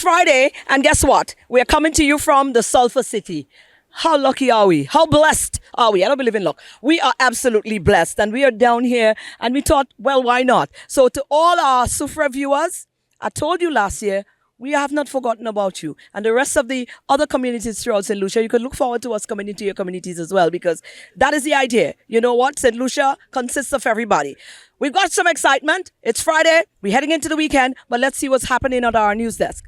Friday, and guess what? We're coming to you from the Sulphur City. How lucky are we? How blessed are we? I don't believe in luck. We are absolutely blessed, and we are down here, and we thought, well, why not? So to all our SOUFRIERE viewers, I told you last year, we have not forgotten about you. And the rest of the other communities throughout St. Lucia, you can look forward to us coming into your communities as well, because that is the idea. You know what? St. Lucia consists of everybody. We've got some excitement. It's Friday. We're heading into the weekend, but let's see what's happening at our news desk.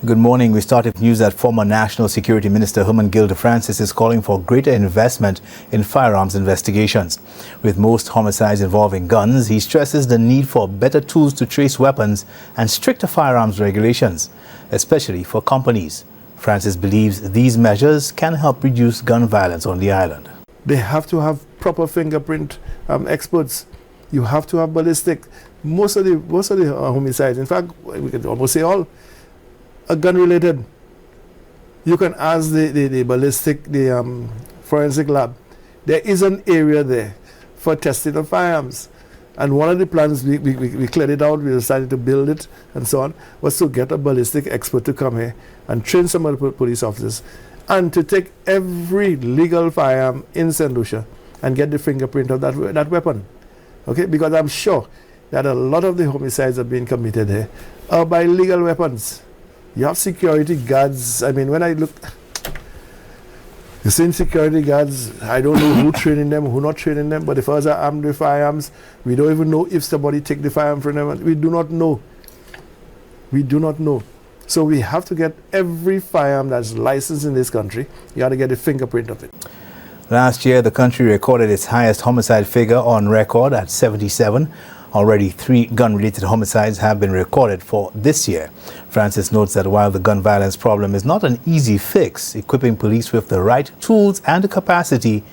Good morning. We start with news that former National Security Minister Herman Gilder Francis is calling for greater investment in firearms investigations. With most homicides involving guns, he stresses the need for better tools to trace weapons and stricter firearms regulations, especially for companies. Francis believes these measures can help reduce gun violence on the island. They have to have proper fingerprint experts. You have to have ballistic. Most of the homicides, in fact, we could almost say all, are gun-related. You can ask the ballistic, the forensic lab. There is an area there for testing of firearms. And one of the plans, we cleared it out, we decided to build it and so on, was to get a ballistic expert to come here and train some of the police officers and to take every legal firearm in St. Lucia and get the fingerprint of that weapon. Okay, because I'm sure that a lot of the homicides that are being committed here are by legal weapons. You have security guards. I mean, when I look, you're seeing security guards, I don't know who training them, who not training them, but the fellas are armed with firearms. We don't even know if somebody take the firearm from them. We do not know. We do not know. So we have to get every firearm that's licensed in this country. You got to get a fingerprint of it. Last year, the country recorded its highest homicide figure on record at 77. Already 3 gun-related homicides have been recorded for this year. Francis notes that while the gun violence problem is not an easy fix, equipping police with the right tools and the capacity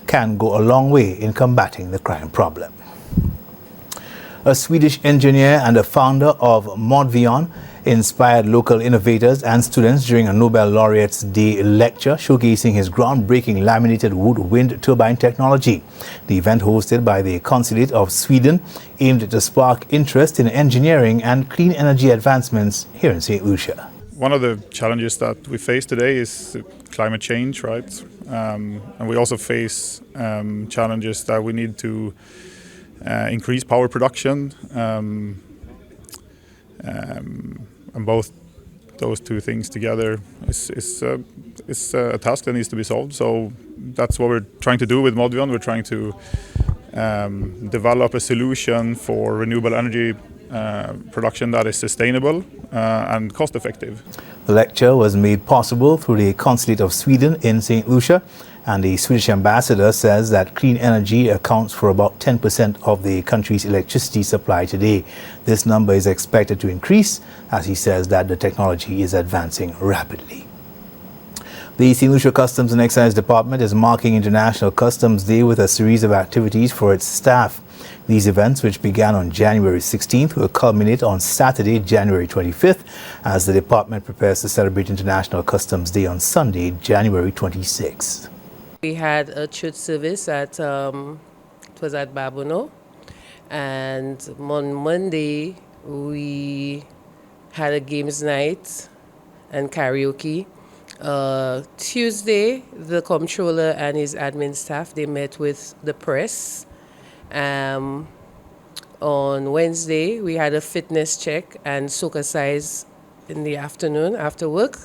can go a long way in combating the crime problem. A Swedish engineer and a founder of Modvion inspired local innovators and students during a Nobel Laureates Day lecture showcasing his groundbreaking laminated wood wind turbine technology. The event, hosted by the Consulate of Sweden, aimed to spark interest in engineering and clean energy advancements here in St. Lucia. One of the challenges that we face today is climate change, right? And we also face challenges that we need to increase power production. And both those two things together is a task that needs to be solved. So that's what we're trying to do with Modvion. We're trying to develop a solution for renewable energy production that is sustainable and cost effective. The lecture was made possible through the Consulate of Sweden in St. Lucia, and the Swedish ambassador says that clean energy accounts for about 10% of the country's electricity supply today. This number is expected to increase, as he says that the technology is advancing rapidly. The St. Lucia Customs and Excise Department is marking International Customs Day with a series of activities for its staff. These events, which began on January 16th, will culminate on Saturday, January 25th, as the department prepares to celebrate International Customs Day on Sunday, January 26th. We had a church service at it was at Babuno, and on Monday we had a games night and karaoke. Tuesday, the comptroller and his admin staff, they met with the press. On Wednesday, we had a fitness check and Socacize in the afternoon after work.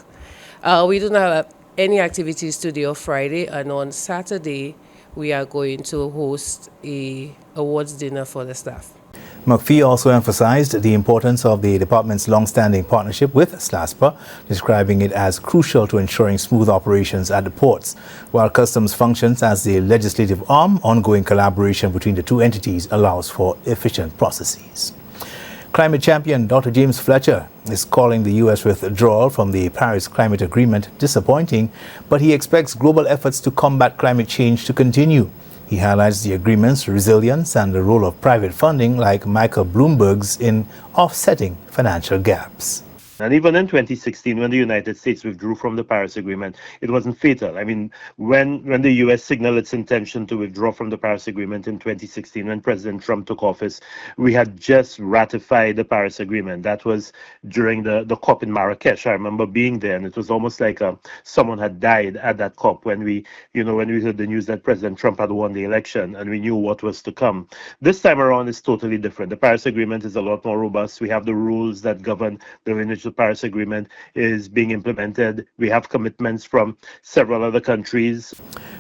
We don't have any activities today or Friday, and on Saturday, we are going to host a awards dinner for the staff. McPhee also emphasized the importance of the department's long-standing partnership with SLASPA, describing it as crucial to ensuring smooth operations at the ports. While Customs functions as the legislative arm, ongoing collaboration between the two entities allows for efficient processes. Climate champion Dr. James Fletcher is calling the U.S. withdrawal from the Paris Climate Agreement disappointing, but he expects global efforts to combat climate change to continue. He highlights the agreement's resilience and the role of private funding like Michael Bloomberg's in offsetting financial gaps. And even in 2016, when the United States withdrew from the Paris Agreement, it wasn't fatal. I mean, when the U.S. signaled its intention to withdraw from the Paris Agreement in 2016, when President Trump took office, we had just ratified the Paris Agreement. That was during the COP in Marrakesh. I remember being there, and it was almost like someone had died at that COP when we heard the news that President Trump had won the election, and we knew what was to come. This time around is totally different. The Paris Agreement is a lot more robust. We have the rules that govern the way in which the Paris Agreement is being implemented. We have commitments from several other countries.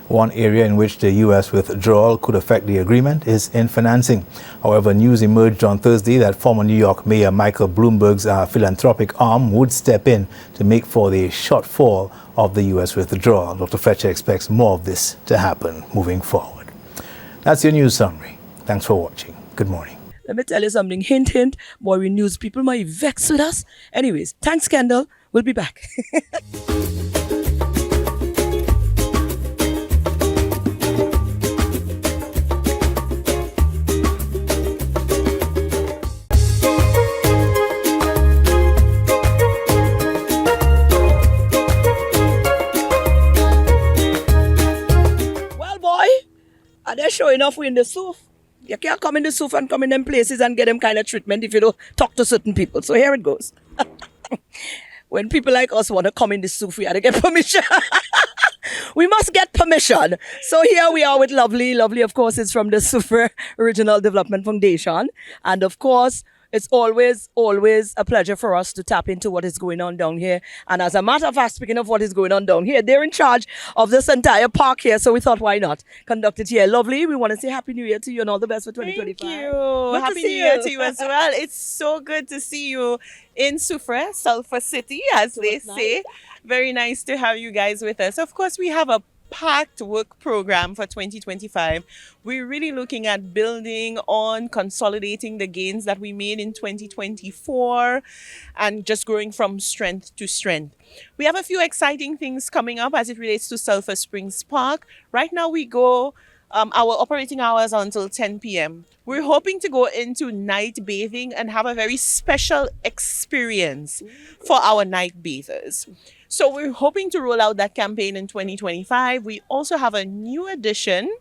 One area in which the U.S. withdrawal could affect the agreement is in financing. However, news emerged on Thursday that former New York Mayor Michael Bloomberg's philanthropic arm would step in to make for the shortfall of the U.S. withdrawal. Dr. Fletcher expects more of this to happen moving forward. That's your news summary. Thanks for watching. Good morning. Let me tell you something. Hint, hint. Boy, we news people might vex with us. Anyways, thanks, Kendall. We'll be back. Well, boy, are they showing off we in the soup? You can't come in the soup and come in them places and get them kind of treatment if you don't talk to certain people. So here it goes. When people like us want to come in the soup, we have to get permission. We must get permission. So here we are with Lovely. Lovely, of course, is from the SOUFRIERE Regional Development Foundation. And of course, it's always a pleasure for us to tap into what is going on down here. And as a matter of fact, speaking of what is going on down here, they're in charge of this entire park here. So we thought, why not conduct it here? Lovely, we want to say Happy New Year to you and all the best for 2025. Thank you. Good Happy New Year to you as well. It's so good to see you in SOUFRIERE, Sulphur City, as they say. Very nice to have you guys with us. Of course, we have a packed work program for 2025. We're really looking at building on consolidating the gains that we made in 2024 and just growing from strength to strength. We have a few exciting things coming up as it relates to Sulphur Springs Park. Right now we go our operating hours are until 10 p.m. We're hoping to go into night bathing and have a very special experience for our night bathers. So we're hoping to roll out that campaign in 2025. We also have a new addition,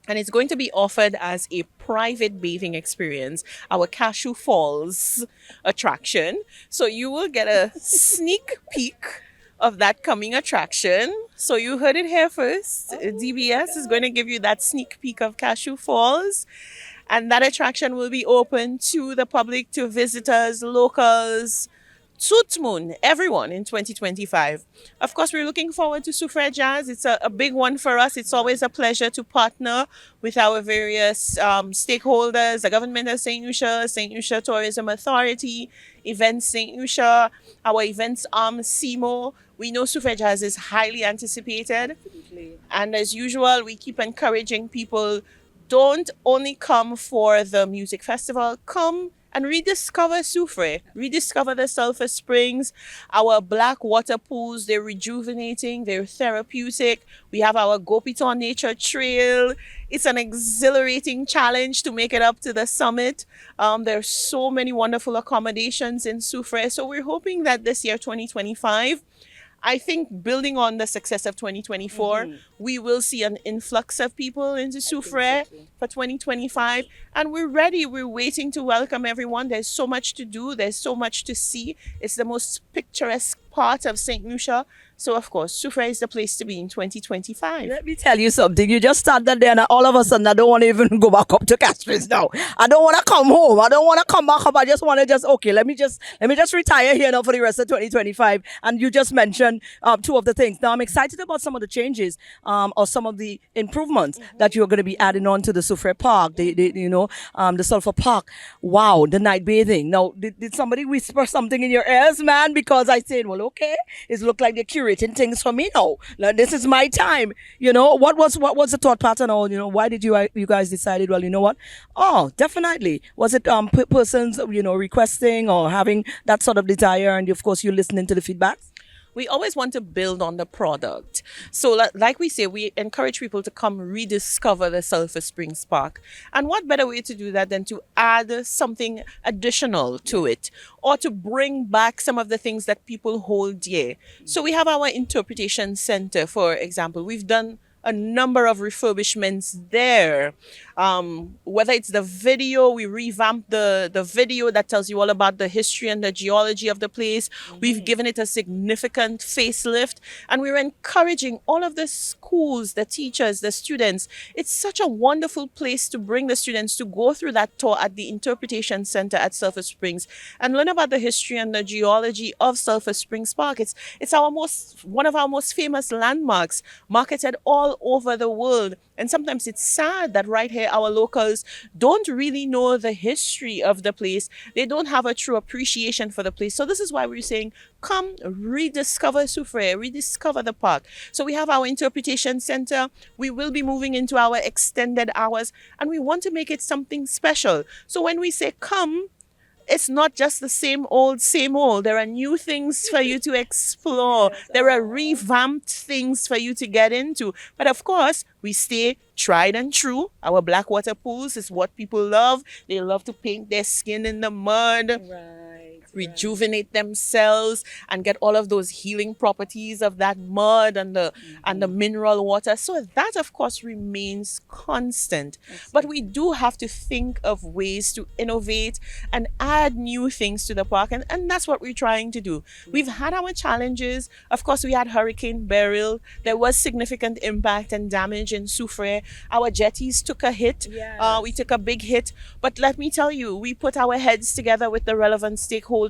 and it's going to be offered as a private bathing experience, our Cashew Falls attraction. So you will get a sneak peek of that coming attraction. So you heard it here first. DBS is going to give you that sneak peek of Cashew Falls. And that attraction will be open to the public, to visitors, locals, Tootmoon, everyone in 2025. Of course, we're looking forward to SOUFRIERE Jazz. It's a big one for us. It's always a pleasure to partner with our various stakeholders, the government of St. Lucia Tourism Authority, Events St. Lucia, our events arm, CIMO. We know SOUFRIERE Jazz is highly anticipated. Absolutely. And as usual, we keep encouraging people, don't only come for the music festival, come and rediscover SOUFRIERE, rediscover the Sulphur Springs, our black water pools. They're rejuvenating, they're therapeutic. We have our Gopiton Nature Trail. It's an exhilarating challenge to make it up to the summit. There's so many wonderful accommodations in SOUFRIERE. So we're hoping that this year, 2025, I think building on the success of 2024, we will see an influx of people into SOUFRIERE for 2025. And we're ready. We're waiting to welcome everyone. There's so much to do. There's so much to see. It's the most picturesque part of St. Lucia. So, of course, SOUFRIERE is the place to be in 2025. Let me tell you something. You just started there and all of a sudden I don't want to even go back up to Castries now. I don't want to come home. I don't want to come back up. I just want to okay, let me just retire here now for the rest of 2025. And you just mentioned two of the things. Now, I'm excited about some of the changes or some of the improvements that you're going to be adding on to the SOUFRIERE Park, the Sulphur Park. Wow, the night bathing. Now, did somebody whisper something in your ears, man? Because I said, well, okay, it looked like they're curating things for me now. Now, this is my time. What was the thought pattern? Or why did you guys decided? Well, you know what? Oh, definitely. Was it persons requesting or having that sort of desire, and of course you're listening to the feedback? we always want to build on the product. So, like we say, we encourage people to come rediscover the Sulphur Springs Park. And what better way to do that than to add something additional to it, or to bring back some of the things that people hold dear. So, we have our interpretation center, for example. We've done a number of refurbishments there. Whether it's the video, we revamped the video that tells you all about the history and the geology of the place. We've given it a significant facelift, and we're encouraging all of the schools, the teachers, the students. It's such a wonderful place to bring the students to go through that tour at the Interpretation Center at Sulphur Springs and learn about the history and the geology of Sulphur Springs Park. It's one of our most famous landmarks, marketed all over the world. And sometimes it's sad that right here our locals don't really know the history of the place. They don't have a true appreciation for the place. So this is why we're saying, come rediscover SOUFRIERE, rediscover the park. So we have our interpretation center. We will be moving into our extended hours, and we want to make it something special. So when we say come, it's not just the same old, same old. There are new things for you to explore. There are revamped things for you to get into. But of course, we stay tried and true. Our blackwater pools is what people love. They love to paint their skin in the mud. Rejuvenate themselves and get all of those healing properties of that mud and the mineral water. So that of course remains constant. But we do have to think of ways to innovate and add new things to the park, and that's what we're trying to do. We've had our challenges. Of course, we had Hurricane Beryl. There was significant impact and damage in SOUFRIERE. Our jetties took a hit. We took a big hit. But let me tell you, we put our heads together with the relevant stakeholders,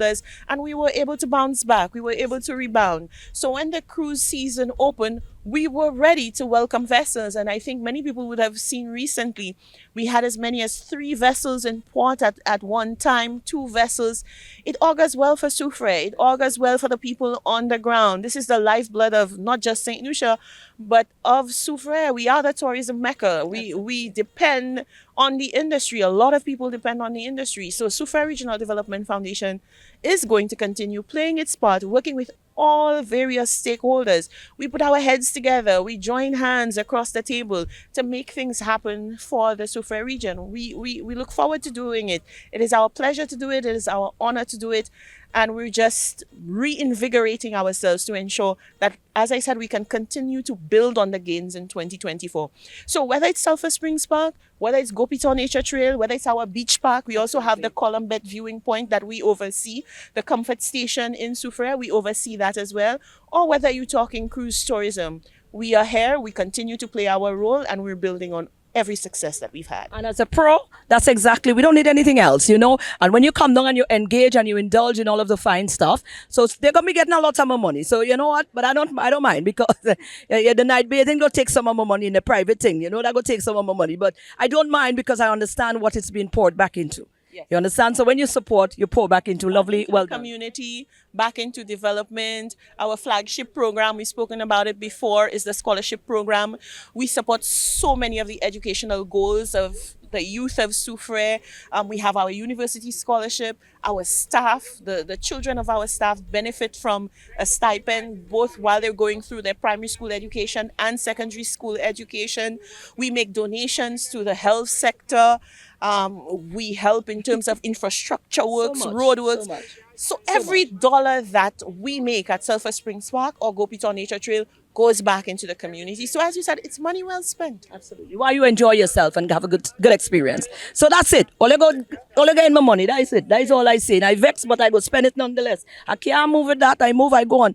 and we were able to bounce back. We were able to rebound. So when the cruise season opened, we were ready to welcome vessels. And I think many people would have seen recently, we had as many as 3 vessels in port at one time, 2 vessels. It augurs well for SOUFRIERE. It augurs well for the people on the ground. This is the lifeblood of not just St. Lucia, but of SOUFRIERE. We are the tourism mecca. We depend on the industry. A lot of people depend on the industry. So SOUFRIERE Regional Development Foundation is going to continue playing its part, working with all various stakeholders. We put our heads together. We join hands across the table to make things happen for the SOUFRIERE region. We look forward to doing it. It is our pleasure to do it. It is our honor to do it. And we're just reinvigorating ourselves to ensure that, as I said, we can continue to build on the gains in 2024. So whether it's Sulphur Springs Park, whether it's Gopita Nature Trail, whether it's our beach park, we also have the Columbet viewing point that we oversee, the comfort station in SOUFRIERE, we oversee that as well. Or whether you're talking cruise tourism, we are here, we continue to play our role, and we're building on every success that we've had. And as a pro, that's exactly, we don't need anything else, you know. And when you come down and you engage and you indulge in all of the fine stuff, so they're gonna be getting a lot of more money. So you know what? But I don't mind, because the night bathing go take some of my money in the private thing, you know, that go take some of my money. But I don't mind, because I understand what it's being poured back into. Yes. You understand? So when you support, you pour back into lovely, well done. Community, back into development. Our flagship program, we've spoken about it before, is the scholarship program. We support so many of the educational goals of the youth of SOUFRIERE. We have our university scholarship. Our staff, the children of our staff benefit from a stipend both while they're going through their primary school education and secondary school education. We make donations to the health sector. We help in terms of infrastructure works, road works. So every dollar that we make at Sulphur Springs Park or Gopita Nature Trail goes back into the community. So as you said, it's money well spent. Absolutely. While you enjoy yourself and have a good experience. So that's it. All I get my money. That is it. That is all I say. And I vex, but I go spend it nonetheless. I can't move with that. I move, I go on.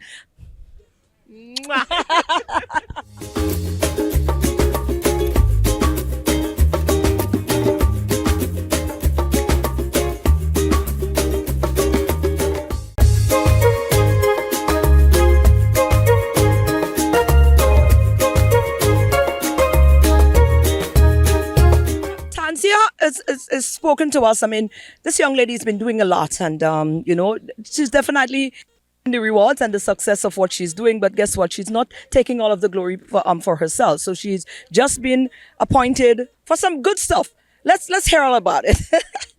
Is spoken to us. I mean, this young lady's been doing a lot, and you know, she's definitely in the rewards and the success of what she's doing. But guess what? She's not taking all of the glory for herself. So she's just been appointed for some good stuff. Let's hear all about it.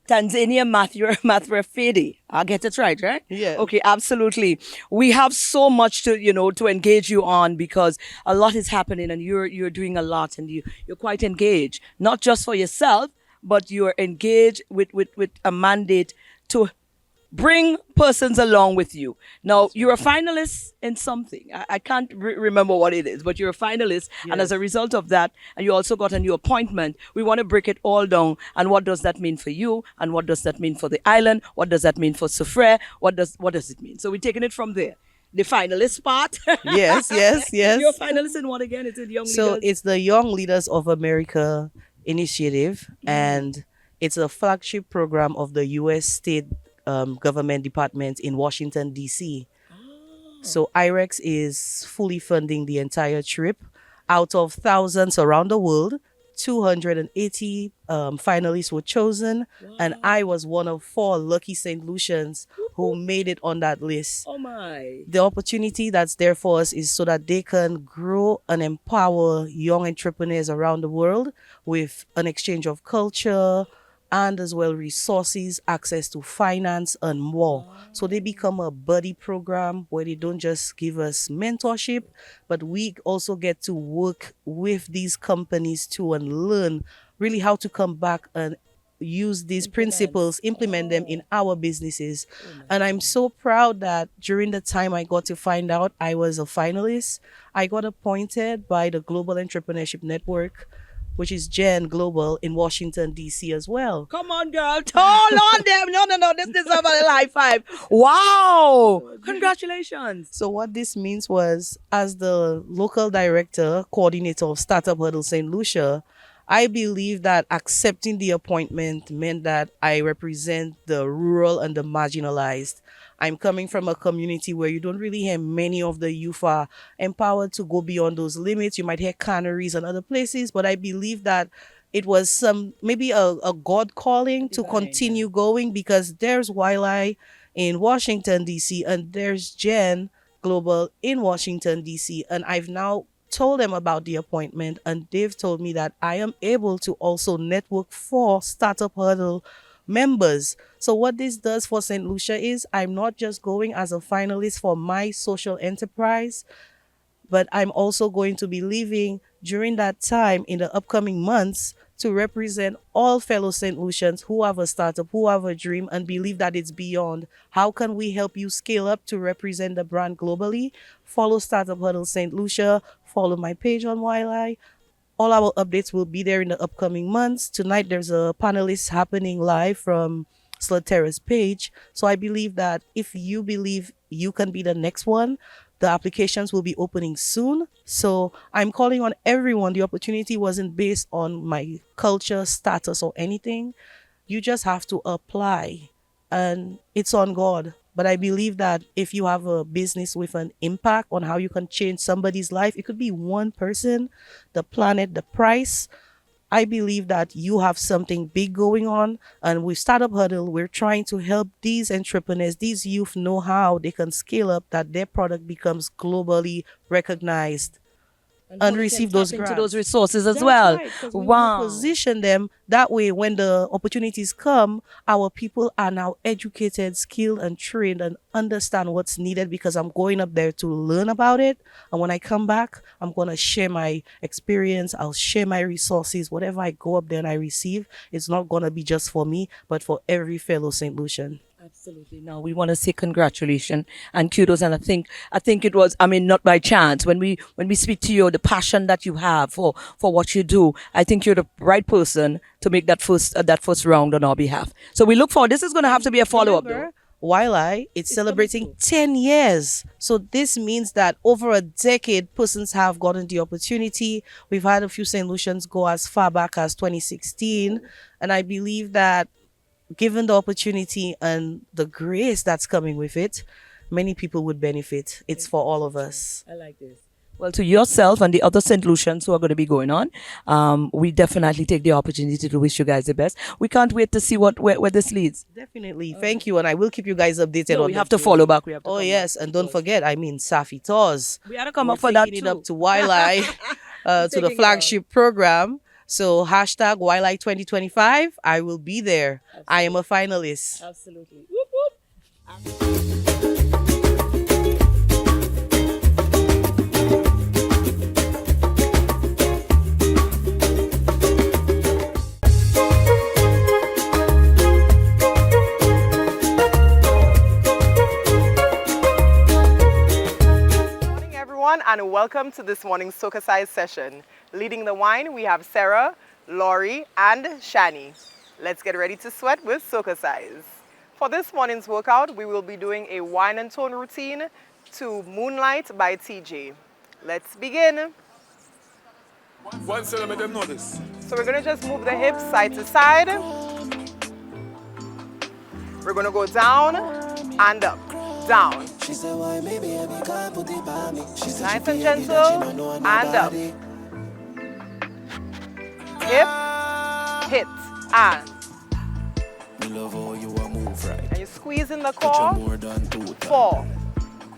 Tanzania Mathura Fedi. I'll get it right, right? Yeah. Okay, absolutely. We have so much to engage you on because a lot is happening and you're doing a lot and you're quite engaged, not just for yourself, but you're engaged with a mandate to bring persons along with you. Now, you're a finalist in something. I can't remember what it is, but you're a finalist. And as a result of that, and you also got a new appointment, we want to break it all down. And what does that mean for you? And what does that mean for the island? What does that mean for SOUFRIERE? What does it mean? So we're taking it from there. The finalist part. Yes. You're a finalist in what again? Is it Young So Leaders? it's the Young Leaders of America initiative, and it's a flagship program of the U.S. state government department in Washington, D.C. So IREX is fully funding the entire trip. Out of thousands around the world, 280 finalists were chosen, and I was one of 4 lucky St. Lucians who made it on that list. Oh my. The opportunity that's there for us is so that they can grow and empower young entrepreneurs around the world with an exchange of culture and as well resources, access to finance and more. So they become a buddy program where they don't just give us mentorship, but we also get to work with these companies too and learn really how to come back and use these principles, implement them in our businesses. And I'm so proud that during the time I got to find out I was a finalist, I got appointed by the Global Entrepreneurship Network, which is Gen Global in Washington, D.C. as well. Come on, girl. Hold on them. No. This deserves a high five. Wow. Congratulations. So what this means was, as the local director, coordinator of Startup Huddle St. Lucia, I believe that accepting the appointment meant that I represent the rural and the marginalized. I'm coming from a community where you don't really hear many of the youth are empowered to go beyond those limits. You might hear canneries and other places, but I believe that it was maybe a God calling to continue going, because there's Wiley in Washington, D.C., and there's Gen Global in Washington, D.C. And I've now told them about the appointment, and they've told me that I am able to also network for Startup Huddle members. So what this does for St. Lucia is I'm not just going as a finalist for my social enterprise, but I'm also going to be leaving during that time in the upcoming months to represent all fellow St. Lucians who have a startup, who have a dream and believe that it's beyond. How can we help you scale up to represent the brand globally? Follow Startup Huddle St. Lucia, follow my page on Wiley. All our updates will be there in the upcoming months. Tonight, there's a panelist happening live from Slutera's page. So I believe that if you believe you can be the next one, the applications will be opening soon. So I'm calling on everyone. The opportunity wasn't based on my culture, status, or anything. You just have to apply, and it's on God. But I believe that if you have a business with an impact on how you can change somebody's life, it could be one person, the planet, the price. I believe that you have something big going on. And with Startup Huddle, we're trying to help these entrepreneurs, these youth know how they can scale up, that their product becomes globally recognized and receive those into grants. those resources as That's well. right, 'cause we Wow. wanna position them that way. When the opportunities come, our people are now educated, skilled, and trained and understand what's needed, because I'm going up there to learn about it. And when I come back, I'm going to share my experience. I'll share my resources. Whatever I go up there and I receive, it's not going to be just for me, but for every fellow St. Lucian. Absolutely. Now we want to say congratulations and kudos. And I think it was, not by chance. When we speak to you, the passion that you have for what you do, I think you're the right person to make that first round on our behalf. So we look forward. This is going to have to be a follow-up though. Remember, Wiley, it's celebrating 10 years. So this means that over a decade, persons have gotten the opportunity. We've had a few St. Lucians go as far back as 2016. And I believe that given the opportunity and the grace that's coming with it, many people would benefit. It's for all of us. I like this. Well, to yourself and the other St. Lucians who are going to be going on, we definitely take the opportunity to wish you guys the best. We can't wait to see where this leads. Definitely. Thank you. And I will keep you guys updated No, on we the have to journey. follow back. We have to Oh, come yes. back. And don't forget, Safi Tours. We had to come We're up for that taking too. it up to Wiley, to the taking it flagship program. So hashtag Wildlife 2025, I will be there. I am a finalist. Absolutely. Whoop, whoop. Good morning, everyone, and welcome to this morning's Socacize session. Leading the wine, we have Sarah, Laurie, and Shani. Let's get ready to sweat with Socacize. For this morning's workout, we will be doing a wine and tone routine to Moonlight by TJ. Let's begin. One centimeter, them notice. So we're going to just move the hips side to side. We're going to go down and up, down. Nice and gentle, and up. Hip, hit, and. And you squeeze in the core. 4,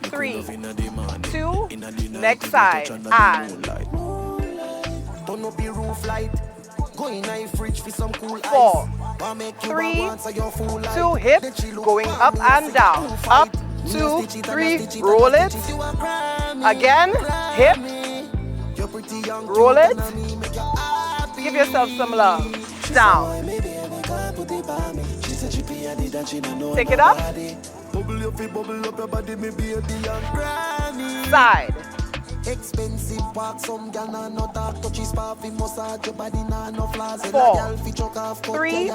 3, 2, next side, and. 4, 3, 2, hip, going up and down. Up, 2, 3, roll it. Again, hip, roll it. Give yourself some love. Down. Take it up. Side. Expensive park, some gal na no talk, touchy spark, fi massage your body na no flaws. 4, 3, 2,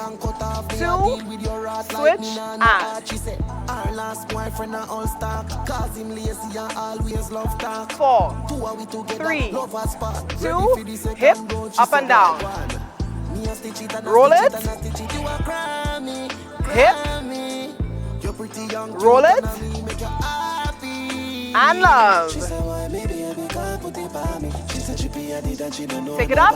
switch, and. She said, our last boyfriend a all star, cause him lazy and always love talk. 4, 3, 2, hip, up and down. Roll it. Hip. Roll it. And love. Take it up.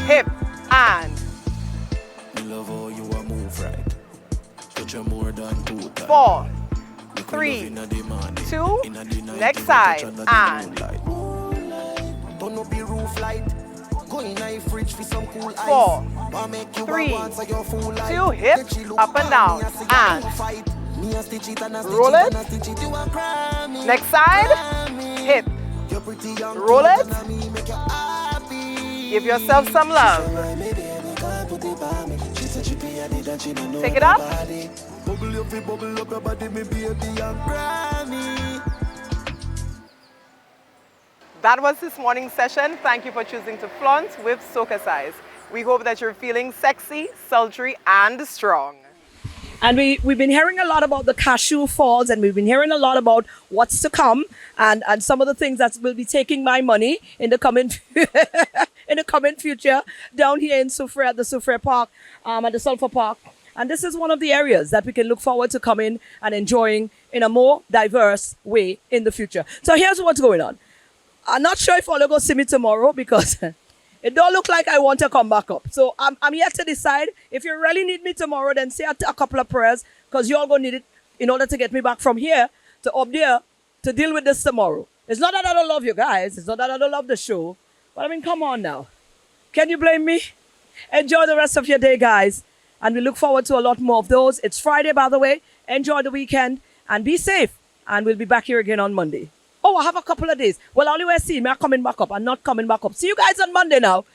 Hip and. 4, 3, 2, next side, and. 4, 3, 2, hip, up and down, and. Roll it. Next side, hip. Roll it. Give yourself some love. Take it up. That was this morning's session. Thank you for choosing to flaunt with Socacize. We hope that you're feeling sexy, sultry, and strong. And we've been hearing a lot about the cashew falls, and we've been hearing a lot about what's to come, and some of the things that will be taking my money in the coming in the coming future down here in SOUFRIERE at the SOUFRIERE Park, at the Sulphur Park. And this is one of the areas that we can look forward to coming and enjoying in a more diverse way in the future. So here's what's going on. I'm not sure if all are going to see me tomorrow because it don't look like I want to come back up. So I'm yet to decide. If you really need me tomorrow, then say a couple of prayers because you're going to need it in order to get me back from here to up there to deal with this tomorrow. It's not that I don't love you guys. It's not that I don't love the show. But I mean, come on now. Can you blame me? Enjoy the rest of your day, guys. And we look forward to a lot more of those. It's Friday, by the way. Enjoy the weekend and be safe. And we'll be back here again on Monday. Oh, I have a couple of days. Well, only way I see me, I'm coming back up. I'm not coming back up. See you guys on Monday now.